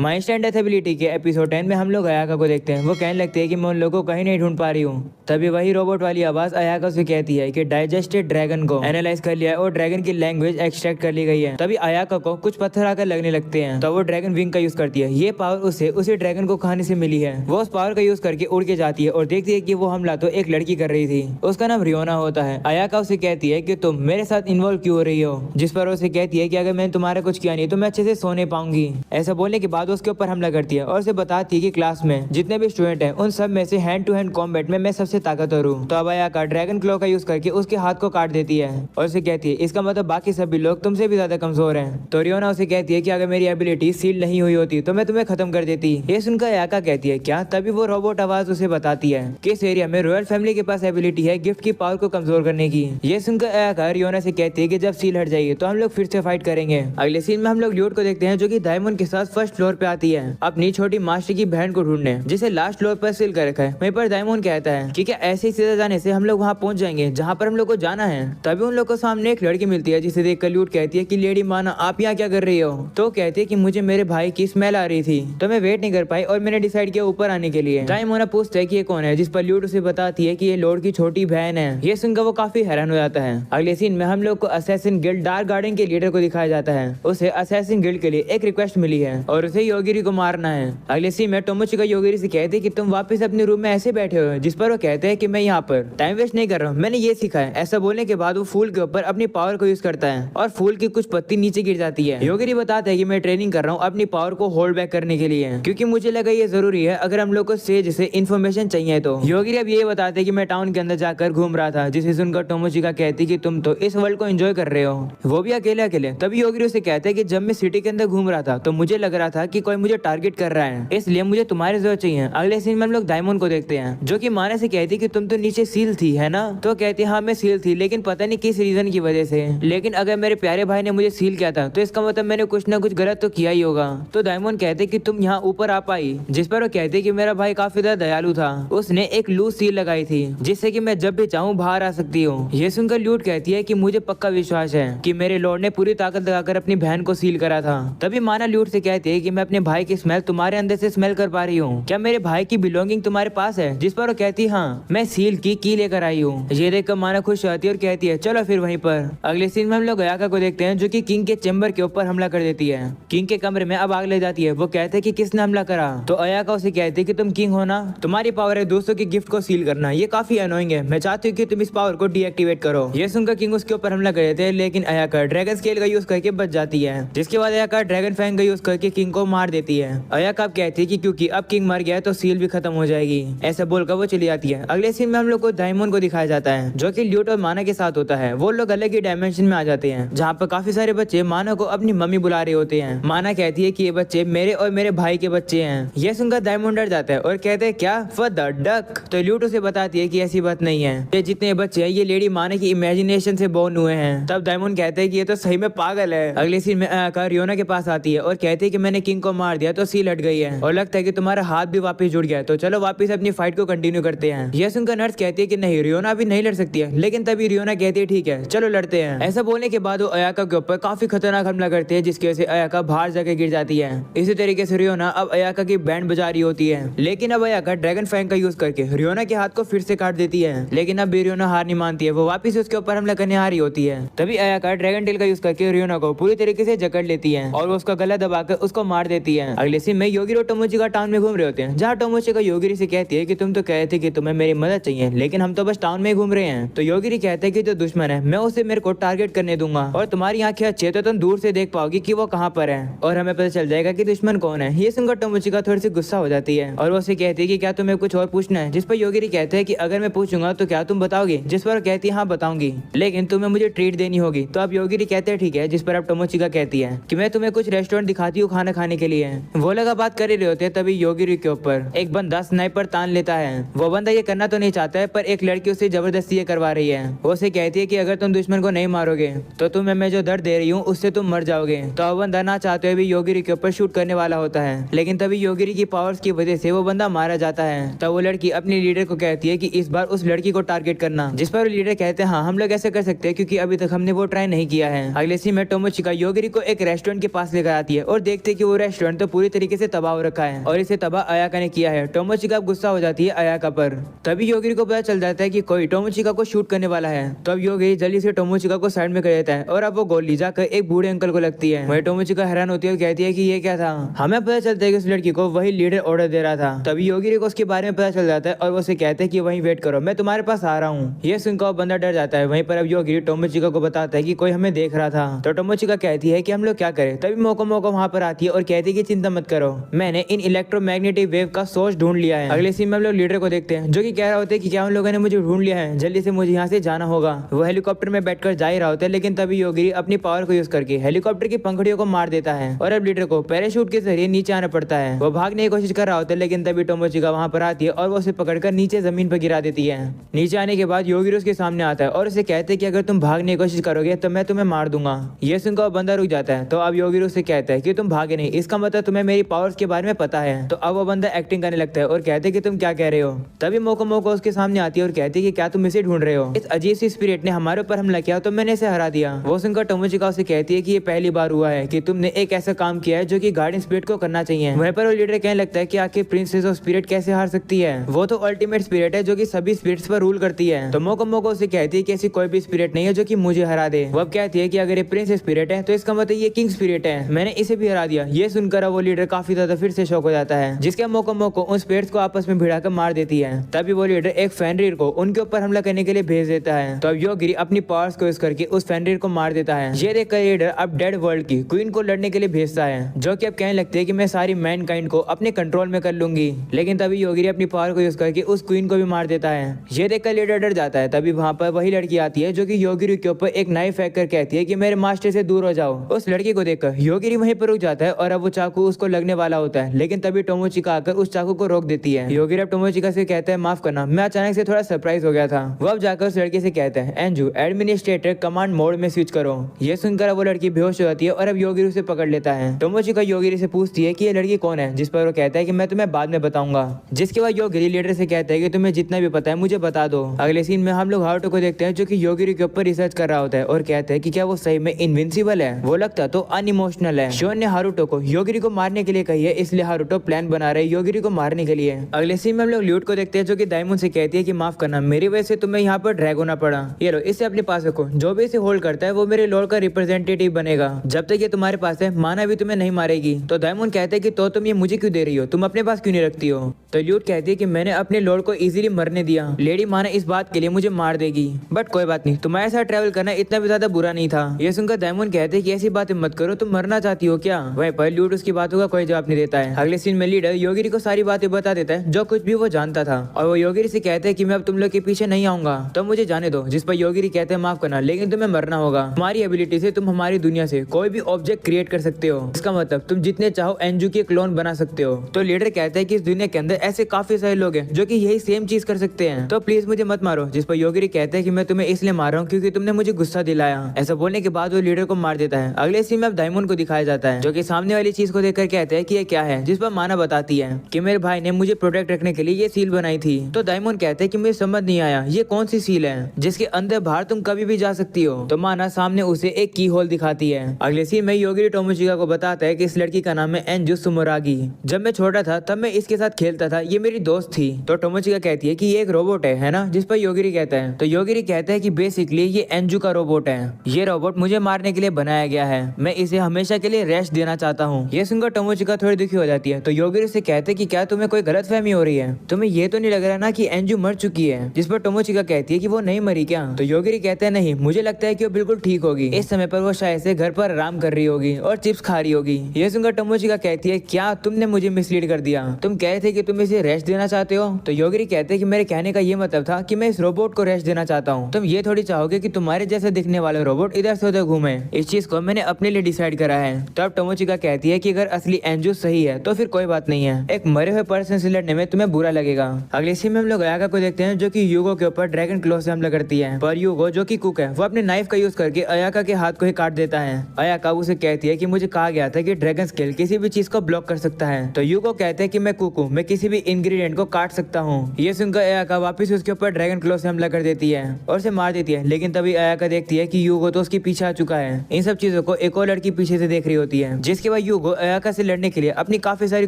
My stand death ability के episode 10 में हम लोग अयाका को देखते हैं। वो कहने लगते हैं कि मैं उन लोगों को कहीं नहीं ढूंढ पा रही हूँ। तभी वही रोबोट वाली आवाज अयाका से कहती है कि डाइजेस्टेड ड्रैगन को एनालाइज कर लिया है और ड्रैगन की लैंग्वेज एक्सट्रैक्ट कर ली गई है। तभी अयाका को कुछ पत्थर आकर लगने लगते हैं, तो वो ड्रैगन विंग का यूज करती है। ये पावर उसे ड्रैगन को खाने से मिली है। वो उस पावर का यूज करके उड़ के जाती है और देखती है कि वो हमला तो एक लड़की कर रही थी, उसका नाम रियोना होता है। अयाका उसे कहती है कि तुम मेरे साथ इन्वॉल्व क्यों हो रही हो, जिस पर उसे कहती है कि अगर मैंने तुम्हारा कुछ किया नहीं तो मैं अच्छे से सो नहीं पाऊंगी। ऐसा बोलने के बाद उसके ऊपर हमला करती है और उसे बताती है कि क्लास में जितने भी स्टूडेंट हैं उन सब में से हैंड टू हैंड कॉम्बैट में मैं सबसे ताकतवर हूँ। तो अब अयाका ड्रैगन क्लॉ का यूज करके उसके हाथ को काट देती है और उसे कहती है इसका मतलब बाकी सभी लोग तुमसे भी ज्यादा कमजोर हैं। तो रियोना उसे कहती है कि अगर मेरी एबिलिटी सील नहीं हुई होती तो मैं तुम्हें खत्म कर देती। ये सुनकर अयाका कहती है क्या। तभी वो रोबोट आवाज उसे बताती है कि इस एरिया में रॉयल फैमिली के पास एबिलिटी है गिफ्ट की पावर को कमजोर करने की। ये सुनकर अयाका रियोना से कहती है कि जब सील हट जाएगी तो हम लोग फिर से फाइट करेंगे। अगले सीन में हम लोग ल्यूट को देखते हैं जो कि डायमंड के साथ फर्स्ट फ्लोर पे आती है अपनी छोटी मास्टर की बहन को ढूंढने, जिसे लास्ट फ्लोर पर सील कर रखा है। वहीं पर डायमंड कहता है कि क्या ऐसे ही सीधे जाने से हम लोग वहाँ पहुंच जाएंगे जहाँ पर हम लोग को जाना है। तभी उन लोग को सामने एक लड़की मिलती है जिसे देखकर ल्यूट कहती है कि लेडी माना आप यहाँ क्या कर रही हो। तो कहती है कि मुझे मेरे भाई की स्मेल आ रही थी तो मैं वेट नहीं कर पाई और मैंने डिसाइड किया ऊपर आने के लिए। डायमंड पूछता है कि ये कौन है, जिस पर ल्यूट उसे बताती है कि ये लॉर्ड की छोटी बहन है। ये सुनकर वो काफी हैरान हो जाता है। अगले सीन में हम लोग को असैसिन गिल्ड डार्क गार्डन के लीडर को दिखाया जाता है। उसे असैसिन गिल्ड के लिए एक रिक्वेस्ट मिली है और उसे योगिरी को मारना है। अगले सीन में टोमोचिका योगिरी से कहते हैं कि तुम वापस अपने रूम में ऐसे बैठे हो, जिस पर वो कहते हैं कि मैं यहाँ पर टाइम वेस्ट नहीं कर रहा हूँ, मैंने ये सीखा है। ऐसा बोलने के बाद वो फूल के ऊपर अपनी पावर को यूज करता है और फूल की कुछ पत्ती नीचे गिर जाती है। योगिरी बताता है कि मैं ट्रेनिंग कर रहा हूँ अपनी पावर को होल्ड बैक करने के लिए, क्योंकि मुझे लगा ये जरूरी है अगर हम लोग को सेज से इन्फॉर्मेशन चाहिए तो। योगिरी अब ये बताते हैं कि मैं टाउन के अंदर जाकर घूम रहा था, जिसे सुनकर टोमोचिका कहती कि तुम तो इस वर्ल्ड को एंजॉय कर रहे हो, वो भी अकेले अकेले। तभी योगिरी उसे कहते हैं कि जब मैं सिटी के अंदर घूम रहा था तो मुझे लग रहा था कि कोई मुझे टारगेट कर रहा है, इसलिए मुझे तुम्हारी जरूरत चाहिए। अगले सीन में हम लोग डायमंड को देखते हैं जो कि माने से कहती कि तुम तो नीचे सील थी है ना। तो कहती हाँ मैं सील थी, लेकिन पता नहीं किस रीजन की वजह से। लेकिन अगर मेरे प्यारे भाई ने मुझे सील किया था तो इसका मतलब मैंने कुछ ना कुछ गलत तो किया ही होगा। तो डायमंड कहते कि तुम यहाँ ऊपर आ पाई, जिस पर वो कहते कि मेरा भाई काफी ज्यादा दयालु था, उसने एक लूज सील लगाई थी जिससे कि मैं जब भी चाहूँ बाहर आ सकती हूँ। ये सुनकर ल्यूट कहती है कि मुझे पक्का विश्वास है कि मेरे लॉर्ड ने पूरी ताकत लगाकर अपनी बहन को सील करा था। तभी माना ल्यूट से कहती है कि मैं अपने भाई की स्मेल तुम्हारे अंदर से स्मेल कर पा रही हूँ, क्या मेरे भाई की बिलोंगिंग तुम्हारे पास है। जिस पर वो कहती हाँ मैं सील की लेकर आई हूँ। ये देखकर माना खुश होती है और कहती है चलो फिर वहीं पर। अगले सीन में हम लोग अयाका को देखते हैं जो कि किंग के चेंबर के ऊपर हमला कर देती है। किंग के कमरे में अब आग लग जाती है। वो कहते हैं कि किसने हमला करा। तो अयाका उसे कहती है कि तुम किंग हो ना, तुम्हारी पावर है दोस्तों की गिफ्ट को सील करना, ये काफी अनोइंग है, मैं चाहती हूँ कि तुम इस पावर को डीएक्टिवेट करो। ये सुनकर किंग उसके ऊपर हमला कर देते हैं, लेकिन अयाका ड्रैगन स्केल का यूज करके बच जाती है। जिसके बाद अयाका ड्रैगन फैंग का यूज करके किंग को मार देती है। अयाका अब कहती है कि क्योंकि अब किंग मर गया है तो सील भी खत्म हो जाएगी। ऐसा बोलकर वो चली जाती है। अगले सीन में हम लोग को डायमंड को दिखाया जाता है जो कि ल्यूट और माना के साथ होता है। वो लोग अलग ही डायमेंशन में आ जाते हैं जहाँ पर काफी सारे बच्चे माना को अपनी मम्मी बुला रहे होते हैं। माना कहती है कि ये बच्चे मेरे और मेरे भाई के बच्चे हैं। ये सुनकर डायमंड डर जाता है और कहते हैं क्या फॉर द डक। तो ल्यूट उसे बताती है कि ऐसी बात नहीं है, ये जितने बच्चे हैं ये लेडी माना की इमेजिनेशन से बोर्न हुए हैं। तब डायमंड कहते हैं कि ये तो सही में पागल है। अगले सीन में अयाका रियोना के पास आती है और कहती है कि मैंने किंग को मार दिया तो सील हट गई है और लगता है कि तुम्हारा हाथ भी वापस जुड़ गया है, तो चलो वापस अपनी फाइट को कंटिन्यू करते हैं। यह सुनकर नर्स कहती है कि नहीं रियोना अभी नहीं लड़ सकती है, लेकिन तभी रियोना कहती है ठीक है चलो लड़ते हैं। ऐसा बोलने के बाद वो अयाका के ऊपर काफी खतरनाक हमला करते हैं, जिसकी वजह से अयाका बाहर जाकर गिर जाती है। इसी तरीके से रियोना अब अयाका की बैंड बजा रही होती है, लेकिन अब अयाका ड्रैगन फैंग का यूज करके रियोना के हाथ को फिर से काट देती है। लेकिन अब भी रियोना हार नहीं मानती है, वो वापस उसके ऊपर हमला करने आ रही होती है। तभी अयाका ड्रैगन टेल का यूज करके रियोना को पूरी तरीके से जकड़ लेती है और उसका गला दबाकर उसको मार देती है। अगले सीन में योगिरी और टोमोचिका टाउन में घूम रहे होते हैं, जहाँ टोमोचिका योगिरी से कहती है कि तुम तो कहते कि तुम्हें मेरी मदद चाहिए, लेकिन हम तो बस टाउन में घूम रहे हैं। तो योगिरी कहते हैं कि जो दुश्मन है मैं उसे मेरे को टारगेट करने दूंगा और तुम्हारी आंखें अच्छी है तो तुम दूर से देख पाओगी कि वो कहाँ पर है और हमें पता चल जाएगा कि दुश्मन कौन है। ये सुनकर टोमोचिका थोड़ी सी गुस्सा हो जाती है और वो उसे कहती है कि क्या तुम्हें कुछ और पूछना है। जिस पर योगिरी कहते हैं कि अगर मैं पूछूंगा तो क्या तुम बताओगे। जिस पर कहती है हाँ बताऊंगी, लेकिन तुम्हें मुझे ट्रीट देनी होगी। तो अब योगिरी कहते हैं ठीक है। जिस पर अब टोमोचिका कहती है कि मैं तुम्हें कुछ रेस्टोरेंट दिखाती हूँ खाना खाने के लिए। वो लगा बात कर रहे होते हैं, तभी योगिरी के ऊपर एक बंदा स्नाइपर तान लेता है। वो बंदा ये करना तो नहीं चाहता है, पर एक लड़की उसे जबरदस्ती ये करवा रही है। वो उसे कहती है कि अगर तुम दुश्मन को नहीं मारोगे तो तुम्हें मैं जो दर्द दे रही हूँ उससे तुम मर जाओगे। तो वो बंदा ना चाहते हुए भी योगिरी के ऊपर शूट करने वाला होता है, लेकिन तभी योगिरी की पावर्स की वजह से वो बंदा मारा जाता है। तब वो लड़की अपनी लीडर को कहती है कि इस बार उस लड़की को टारगेट करना। जिस पर लीडर कहते हैं हाँ हम लोग ऐसे कर सकते हैं क्योंकि अभी तक हमने वो ट्राई नहीं किया है। अगले सीन में टोमोचिका योगिरी को एक रेस्टोरेंट के पास लेकर आती है और देखते कि वो रेस्टोरेंट तो पूरी तरीके से तबाह हो रखा है और इसे तबाह अयाका ने किया है। टोमोचिका गुस्सा हो जाती है अयाका पर। तभी योगिरी को पता चल जाता है कि कोई टोमोचिका को शूट करने वाला है। तो अब योगिरी जल्दी से टोमोचिका को साइड में कर देता है और अब वो गोली जाकर एक बूढ़े अंकल को लगती है। वही टोमोचिका हैरान होती है और कहती है कि ये क्या था। हमें पता चलता है कि उस लड़की को वही लीडर ऑर्डर दे रहा था। तभी योगिरी को उसके बारे में पता चल जाता है और वो उसे कहते हैं कि वहीं वेट करो, मैं तुम्हारे पास आ रहा हूँ। ये सुनकर वो बंदा डर जाता है। वहीं पर अब योगिरी टोमोचिका को बताता है कि कोई हमें देख रहा था। तो टोमोचिका कहती है कि हम लोग क्या करें। तभी मोको वहां पर आती है और कहती है कि चिंता मत करो, मैंने इन इलेक्ट्रोमैग्नेटिक वेव का सोर्स ढूंढ लिया है। अगले सीन में हम लोग लीडर को देखते हैं जो कि कह रहा होता है कि क्या उन लोगों ने मुझे ढूंढ लिया है, जल्दी से मुझे यहाँ से जाना होगा। वो हेलीकॉप्टर में बैठकर जा ही रहा होता है, लेकिन तभी योगिरी अपनी पावर को यूज करके हेलीकॉप्टर की पंखड़ियों को मार देता है और अब लीडर को पैराशूट के जरिए नीचे आना पड़ता है। वो भागने की कोशिश कर रहा होता है, लेकिन तभी टोमोचिका वहां पर आती है और वो उसे पकड़कर नीचे जमीन पर गिरा देती है। नीचे आने के बाद योगिरी उसके सामने आता है और उसे कहते हैं कि अगर तुम भागने की कोशिश करोगे तो मैं तुम्हें मार दूंगा। ये सुनकर बंदा रुक जाता है। तो अब योगिरी उसे कहता है कि तुम भागे नहीं, इसका मतलब तुम्हें मेरी पावर्स के बारे में पता है। तो अब वो बंदा एक्टिंग करने लगता है और कहते हैं कि तुम क्या कह रहे हो। तभी मोको उसके सामने आती है और कहती है कि क्या तुम इसे ढूंढ रहे हो, इस अजीब सी स्पिरिट ने हमारे ऊपर हमला किया तो मैंने इसे हरा दिया। वो सुनकर टोमोचिका उसे कहती है कि ये पहली बार हुआ है कि तुमने एक ऐसा काम किया है जो कि गार्डियन स्पिरिट को करना चाहिए। वहीं पर वो लीडर कहने लगता है कि आखिर प्रिंसेस ऑफ स्पिरिट कैसे हार सकती है, वो तो अल्टीमेट स्पिरिट है जो कि सभी स्पिरिट्स पर रूल करती है। तो मोको उसे कहती है कि ऐसी कोई भी स्पिरिट नहीं है जो कि मुझे हरा दे। वो अब कहती है कि अगर ये प्रिंस स्पिरिट है तो इसका मतलब ये किंग स्पिरिट है, मैंने इसे भी हरा दिया। ये सुनकर वो लीडर काफी ज्यादा फिर से शॉक हो जाता है, जिसके मोको उन स्पिरिट्स को आपस में भिड़ाकर मार देती है। तभी वो लीडर एक फेनरिर को उनके ऊपर हमला करने के लिए भेज देता है। तो अब योगिरी अपनी पावर्स को यूज करके उस फेनरिर को मार देता है। ये देखकर लीडर अब डेड वर्ल्ड की क्वीन को लड़ने के लिए भेजता है, जो कि अब कहने लगती है कि मैं सारी मैनकाइंड को अपने कंट्रोल में कर लूंगी। लेकिन तभी योगिरी अपनी पावर को यूज करके उस क्वीन को भी मार देता है। ये देखकर लीडर डर जाता है। तभी वहां पर वही लड़की आती है जो कि योगिरी के ऊपर एक नाइफ फेंक कर कहती है कि मेरे मास्टर से दूर हो जाओ। उस लड़की को देखकर योगिरी वहीं पर रुक जाता है और अब वो चाकू उसको लगने वाला होता है, लेकिन तभी टोमोचिका आकर उस चाकू को रोक देती है। योगिरी अब टोमोचिका से कहता है माफ करना, मैं अचानक से थोड़ा सरप्राइज हो गया था। वो अब जाकर उस लड़की से कहता है एंजू एडमिनिस्ट्रेटर कमांड मोड में स्विच करो। ये सुनकर वो लड़की बेहोश हो जाती है और अब योगिरी उसे पकड़ लेता है। टोमोचिका योगिरी से पूछती है कि ये लड़की कौन है, जिस पर वो कहता है कि मैं तुम्हें बाद में बताऊंगा। जिसके बाद योगिरी लीडर से कहता है कि तुम्हें जितना भी पता है मुझे बता दो। अगले सीन में हम लोग हारुतो को देखते हैं जो कि योगिरी के ऊपर रिसर्च कर रहा होता है और कहता है कि क्या वो सही में इनविंसिबल है। वो लगता तो अनइमोशनल है। शोन ने हारुतो को योगिरी को मारने के लिए कही है, इसलिए हारुतो प्लान बना रहे योगिरी को मारने के लिए। अगले सीन में हम लोग ल्यूट को देखते हैं जो कि डायमंड से कहती है कि माफ करना, मेरी वजह से तुम्हें यहाँ पर ड्रैग होना पड़ा। ये लो, इसे अपने पास रखो, जो भी इसे होल्ड करता है वो मेरे लॉर्ड का रिप्रेजेंटेटिव बनेगा। जब तक ये तुम्हारे पास है माना भी तुम्हें नहीं मारेगी। तो डायमंड कहते हैं कि तो तुम ये मुझे क्यों दे रही हो, तुम अपने पास क्यों नहीं रखती हो। तो ल्यूट कहती है कि मैंने अपने लॉर्ड को इजीली मरने दिया, लेडी माना इस बात के लिए मुझे मार देगी, बट कोई बात नहीं, तुम्हारे साथ ट्रैवल करना इतना भी ज्यादा बुरा नहीं था। ये सुनकर डायमंड कहते हैं कि ऐसी बातें मत करो, तुम मरना चाहती हो क्या। वहीं पर ल्यूट उसकी बातों का कोई जवाब नहीं देता है। अगले सीन में लीडर योगिरी को सारी बातें बता देता है जो कुछ भी वो जानता था, और वो योगिरी से कहते हैं कि मैं अब तुम लोग के पीछे नहीं आऊंगा, तो मुझे जाने दो। जिस पर योगिरी कहते हैं माफ करना, लेकिन तुम्हें मरना होगा। तुम्हारी एबिलिटी से तुम हमारी दुनिया से कोई भी ऑब्जेक्ट क्रिएट कर सकते हो, इसका मतलब तुम जितने चाहो एंजू के क्लोन बना सकते हो। तो लीडर कहता है कि इस दुनिया के अंदर ऐसे काफी सारे लोग हैं जो कि यही सेम चीज कर सकते हैं, तो प्लीज मुझे मत मारो। जिस पर योगिरी कहते हैं कि मैं तुम्हें इसलिए मार रहा हूँ क्योंकि तुमने मुझे गुस्सा दिलाया। ऐसा बोलने के बाद वो लीडर को मार देता है। अगले सीन में अब डायमंड को दिखाया जाता है जो कि सामने वाली चीज को देखकर कहते हैं कि ये क्या है। जिस पर माना बताती है कि मेरे भाई ने मुझे प्रोटेक्ट रखने के लिए ये सील बनाई थी। तो डायमंड कहते हैं कि मुझे समझ नहीं आया ये कौन सी सील है जिसके अंदर बाहर तुम कभी भी जा सकती हो। तो माना सामने उसे एक की होल दिखाती है। अगले सीन में योगिरी टोमोचिका को बताता है कि इस लड़की का नाम है एंजू सुमोरागी। जब मैं छोटा था तब मैं इसके साथ खेलता था, ये मेरी दोस्त थी। तो टोमोचिका कहती है कि ये एक रोबोट है ना। जिस पर योगिरी कहता है, तो योगिरी कहता है कि बेसिकली ये एंजू का रोबोट है, ये रोबोट मुझे मारने के लिए बनाया गया है, मैं इसे हमेशा के लिए रेस्ट देना चाहता हूँ। ये सुनकर टोमोचिका थोड़ी दुखी हो जाती है। तो योगिरी से कहते हैं कि क्या तुम्हें कोई गलतफहमी हो रही है, तुम्हें ये तो नहीं लग रहा ना कि एंजू मर चुकी है। जिस पर टोमोचिका कहती है कि वो नहीं मरी क्या। तो योगिरी कहते हैं नहीं, मुझे लगता है कि वो बिल्कुल ठीक होगी, इस समय पर वो शायद से घर पर आराम कर रही होगी और चिप्स खा रही होगी। ये सुनकर टोमोचिका कहती है क्या तुमने मुझे मिसलीड कर दिया, तुम कह रहे थे कि तुम इसे रेस्ट देना चाहते हो। तो योगिरी कहते हैं कि मेरे कहने का ये मतलब था कि मैं इस रोबोट को रेस्ट देना चाहता हूँ, तुम ये थोड़ी चाहोगे कि तुम्हारे जैसे दिखने वाले रोबोट इधर से उधर घूमे। इस चीज को मैंने अपने लिए डिसाइड करा है। तब टोमोचिका कहती है कि अगर असली एंजू सही है तो फिर कोई बात नहीं है, एक मरे हुए पर्सन से लड़ने में तुम्हें बुरा लगेगा। अगले सीन में हम लोग अयाका को देखते हैं जो कि यूगो के ऊपर ड्रैगन क्लो से हमला करती है, पर यूगो जो कि कुक है वो अपने नाइफ का यूज करके अयाका के हाथ को ही काट देता है। अयाका उसे कहती है कि मुझे कहा गया था कि ड्रैगन स्केल किसी भी चीज को ब्लॉक कर सकता है। तो यूगो कहते हैं कि मैं कुक हूँ, मैं किसी भी इंग्रेडिएंट को काट सकता हूँ। ये सुनकर अयाका वापस उसके ऊपर ड्रैगन क्लो से हमला कर देती है और उसे मार देती है। लेकिन तभी अयाका देखती है कि यूगो तो उसके पीछे आ चुका है। इन सब चीजों को एक और लड़की पीछे से देख रही होती है, जिसके बाद यूगो अयाका से लड़ने के लिए अपनी काफी सारी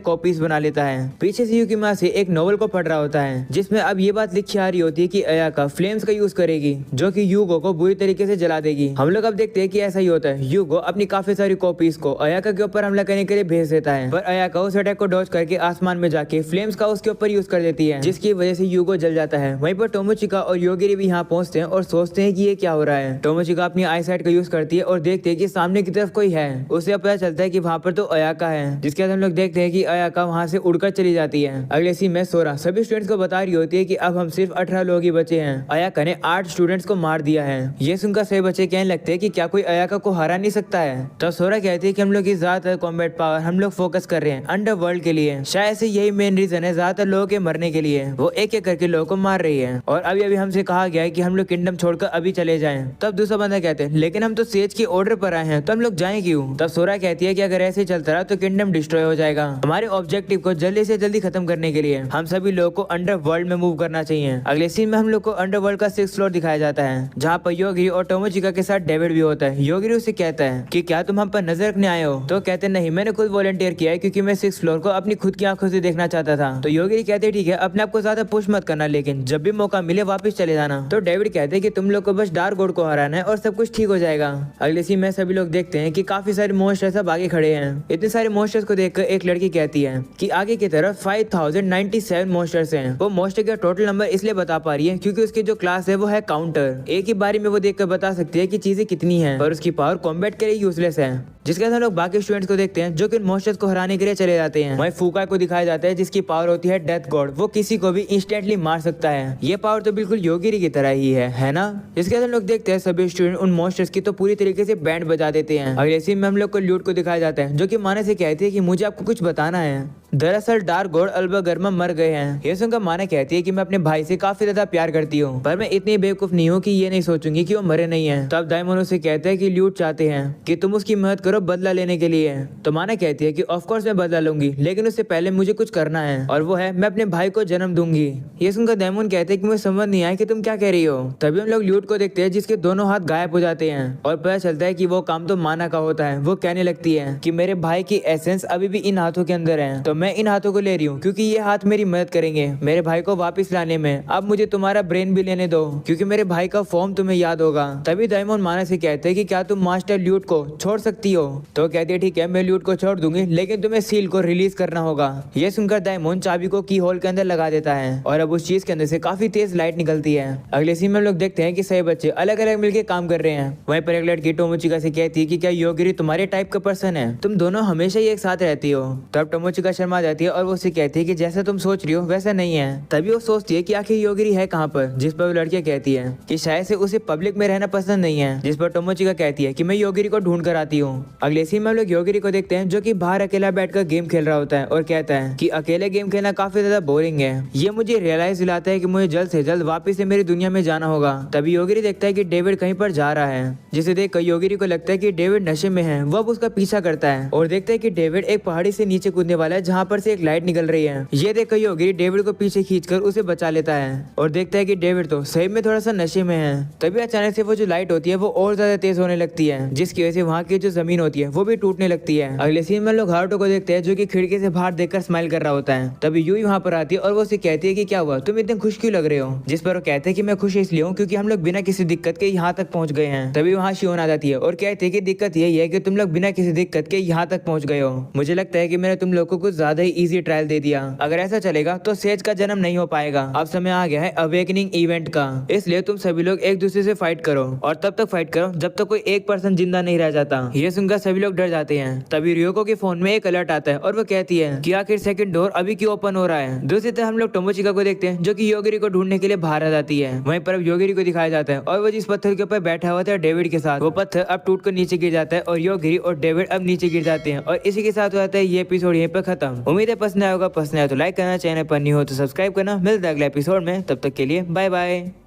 कॉपीज बना लेता है। पीछे से युकिमा से एक नॉवल को पढ़ रहा होता है जिसमें अब ये बात लिखी आ रही होती है कि अयाका फ्लेम्स का यूज करेगी जो कि यूगो को बुरी तरीके से जला देगी। हम लोग अब देखते हैं कि ऐसा ही होता है। यूगो अपनी काफी सारी कॉपीज को अयाका के ऊपर हमला करने के लिए भेज देता है, पर अयाका उस अटैक को डॉज करके आसमान में जाके फ्लेम्स का उसके ऊपर यूज कर देती है, जिसकी वजह से यूगो जल जाता है। वहीं पर टोमोचिका और योगिरी भी यहाँ पहुंचते हैं और सोचते हैं कि ये क्या हो रहा है। टोमोचिका अपनी आई साइट का यूज करती है और देखते हैं कि सामने की तरफ कोई है। उसे पता चलता है कि वहाँ पर तो अयाका है, जिसके बाद हम लोग देखते हैं कि अयाका वहाँ से उड़कर चली जाती है। अगले सीन में सोरा सभी स्टूडेंट्स को बता रही होती है कि अब हम सिर्फ 18 लोग ही बचे हैं। अयाका ने 8 स्टूडेंट्स को मार दिया है। ये सुनकर सभी बच्चे कहने लगते हैं कि क्या कोई अयाका को हरा नहीं सकता है। तो सोरा कहती है कि हम लोग की ज्यादातर कॉम्बैट पावर हम लोग फोकस कर रहे हैं अंडरवर्ल्ड के लिए। शायद से यही मेन रीजन है ज्यादातर लोगों के मरने के लिए। वो एक एक करके लोगों को मार रही है और अभी अभी हमसे कहा गया है कि हम लोग किंगडम छोड़कर अभी चले जाएं। तब दूसरा बंदा कहते हैं लेकिन हम तो सेज के ऑर्डर पर आए हैं तो हम लोग जाएं क्यों। तब सोरा कहती है कि अगर ऐसे चलता रहा तो किंगडम डिस्ट्रॉय हो जाएगा। हमारे ऑब्जेक्टिव को जल्दी से जल्दी खत्म करने के लिए हम सभी लोगों को अंडरवर्ल्ड में मूव करना चाहिए। अगले सीन में हम लोग को अंडरवर्ल्ड का 6th फ्लोर दिखाया जाता है जहाँ पर योगिरी और टोमोचिका के साथ डेविड भी होता है। योगिरी उसे कहता है कि क्या तुम हम पर नजर रखने आए हो। तो कहते नहीं, मैंने खुद वॉलंटियर किया है क्योंकि मैं 6th फ्लोर को अपनी खुद की आंखों से देखना चाहता था। तो योगिरी कहते ठीक है, अपने आप को ज्यादा पुश मत करना, लेकिन जब भी मौका मिले वापस चले जाना। तो डेविड कहते कि तुम लोग को बस डार्क गॉड को हराना है और सब कुछ ठीक हो जाएगा। अगले सीन में सभी लोग देखते हैं कि काफी सारे मॉन्स्टर्स अब आगे खड़े हैं। इतने सारे मॉन्स्टर्स को देखकर एक लड़की कहती है कि आगे की तरफ 5097 मॉन्स्टर्स हैं। वो मॉन्स्टर का टोटल नंबर इसलिए बता पा रही है क्योंकि उसकी जो क्लास है वो है काउंटर। एक ही बारी में वो देखकर बता सकती है कि चीजें कितनी हैं, पर उसकी पावर कॉम्बैट के लिए यूजलेस है। जिसके साथ हम लोग बाकी स्टूडेंट्स को देखते हैं जो कि मॉन्स्टर्स को हराने के लिए चले जाते हैं। वहीं फूका को दिखाया जाता है जिसकी पावर होती है डेथ गॉड। वो किसी को भी इंस्टेंटली मार सकता है। ये पावर तो बिल्कुल योगिरी की तरह ही है ना। जिसके साथ हम लोग देखते हैं सभी स्टूडेंट उन मॉन्स्टर्स की तो पूरी तरीके से बैंड बजा देते हैं। अगले सीन में हम लोग को ल्यूट को दिखाया जाता है जो कि माना से कहती है कि मुझे आपको कुछ बताना है। दरअसल डार्क गॉड अल्बा गर्मा मर गए हैं। ये सुनकर माना कहती है कि मैं अपने भाई से काफी ज्यादा प्यार करती हूँ, पर मैं इतनी बेवकूफ नहीं हूँ कि ये नहीं सोचूंगी कि वो मरे नहीं है। तो अब दाइमोन उसे कहते हैं कि ल्यूट चाहते हैं कि तुम उसकी मदद करो बदला लेने के लिए। तो माना कहती है कि ऑफ कोर्स मैं बदला लूंगी, लेकिन उससे पहले मुझे कुछ करना है और वो है मैं अपने भाई को जन्म दूंगी। ये सुनकर दाइमोन कहते हैं कि मुझे समझ नहीं आया कि तुम क्या कह रही हो। तभी हम लोग ल्यूट को देखते हैं जिसके दोनों हाथ गायब हो जाते हैं और पता चलता है कि वो काम तो माना का होता है। वो कहने लगती है कि मेरे भाई की एसेंस अभी भी इन हाथों के अंदर है, तो मैं इन हाथों को ले रही हूँ क्योंकि ये हाथ मेरी मदद करेंगे मेरे भाई को वापस लाने में। अब मुझे तुम्हारा ब्रेन भी लेने दो क्योंकि मेरे भाई का फॉर्म तुम्हें याद होगा। तभी दाइमोन माना से कहते हैं कि क्या तुम मास्टर ल्यूट को छोड़ सकती हो। तो कहती है ठीक है, मैं ल्यूट को छोड़ दूंगी, लेकिन तुम्हें सील को रिलीज करना होगा। ये सुनकर दाइमोन चाबी को की होल के अंदर लगा देता है और अब उस चीज के अंदर से काफी तेज लाइट निकलती है। अगले सीन में हम लोग देखते हैं कि सभी बच्चे अलग अलग मिलकर काम कर रहे हैं। वहीं पर एक लड़की टोमोचिका से कहती है कि क्या योगिरी तुम्हारे टाइप का पर्सन है, तुम दोनों हमेशा ही एक साथ रहती हो। तब टोमोचिका शर्मा जाती है और वो उसे कहती है कि जैसा तुम सोच रही हो वैसा नहीं है। तभी वो सोचती है कि आखिर योगिरी है कहाँ पर, जिस पर वो लड़कियां कहती है कि शायद से उसे पब्लिक में रहना पसंद नहीं है। जिस पर टोमोचिका कहती है कि मैं योगिरी को ढूंढ कर आती हूँ। अगले सीन में हम लोग योगिरी को देखते हैं जो कि बाहर अकेला बैठकर गेम खेल रहा होता है और कहता है कि अकेले गेम खेलना काफी ज्यादा बोरिंग है। ये मुझे रियलाइज दिलाता है कि मुझे जल्द से जल्द वापस से मेरी दुनिया में जाना होगा। तभी योगिरी देखता है कि डेविड कहीं पर जा रहा है, जिसे देखकर योगिरी को लगता है कि डेविड नशे में है। वो अब उसका पीछा करता है और देखता है कि डेविड एक पहाड़ी से नीचे कूदने वाला है जहाँ पर से एक लाइट निकल रही है। ये देखकर योगिरी डेविड को पीछे खींचकर उसे बचा लेता है और देखता है कि डेविड तो सही में थोड़ा सा नशे में है। तभी अचानक से वो जो लाइट होती है वो और ज्यादा तेज होने लगती है, जिसकी वजह से वहाँ की जो जमीन होती है वो भी टूटने लगती है। अगले सीन में लोग हार्टो को देखते हैं जो कि खिड़की से बाहर देखकर स्माइल कर रहा होता है। तभी यूई वहाँ पर आती है और वो उसे कहती है कि क्या हुआ, तुम इतने खुश क्यों लग रहे हो। जिस पर वो कहते हैं कि मैं खुश इसलिए हूँ क्योंकि हम लोग बिना किसी दिक्कत के यहाँ तक पहुँच गए हैं। तभी वहाँ शियोन आ जाती है और कहती है कि दिक्कत यही है कि तुम लोग बिना किसी दिक्कत के यहाँ तक पहुँच गए हो। मुझे लगता है कि मैंने तुम लोग को कुछ ज्यादा ही ईजी ट्रायल दे दिया। अगर ऐसा चलेगा तो सेज का जन्म नहीं हो पाएगा। अब समय आ गया है अवेकनिंग इवेंट का, इसलिए तुम सभी लोग एक दूसरे से फाइट करो और तब तक फाइट करो जब तक कोई एक पर्सन जिंदा नहीं रह जाता। ये सुनकर सभी लोग डर जाते हैं। तभी रियोको के फोन में एक अलर्ट आता है और वो कहती है कि आखिर सेकंड डोर अभी क्यों ओपन हो रहा है। दूसरी तरफ हम लोग टोमोचिका को देखते हैं जो कि योगिरी को ढूंढने के लिए बाहर आ जाती है। वहीं पर अब योगिरी को दिखाया जाता है और वो जिस पत्थर के ऊपर बैठा हुआ था डेविड के साथ, वो पत्थर अब टूट कर नीचे गिर जाता है और योगिरी और डेविड अब नीचे गिर जाते हैं। और इसी के साथ हो जाता है ये एपिसोड यहीं पर खत्म। उम्मीद है पसंद आया होगा। पसंद आया तो लाइक करना, चैनल पर नहीं हो तो सब्सक्राइब करना। मिलता है अगले एपिसोड में, तब तक के लिए बाय बाय।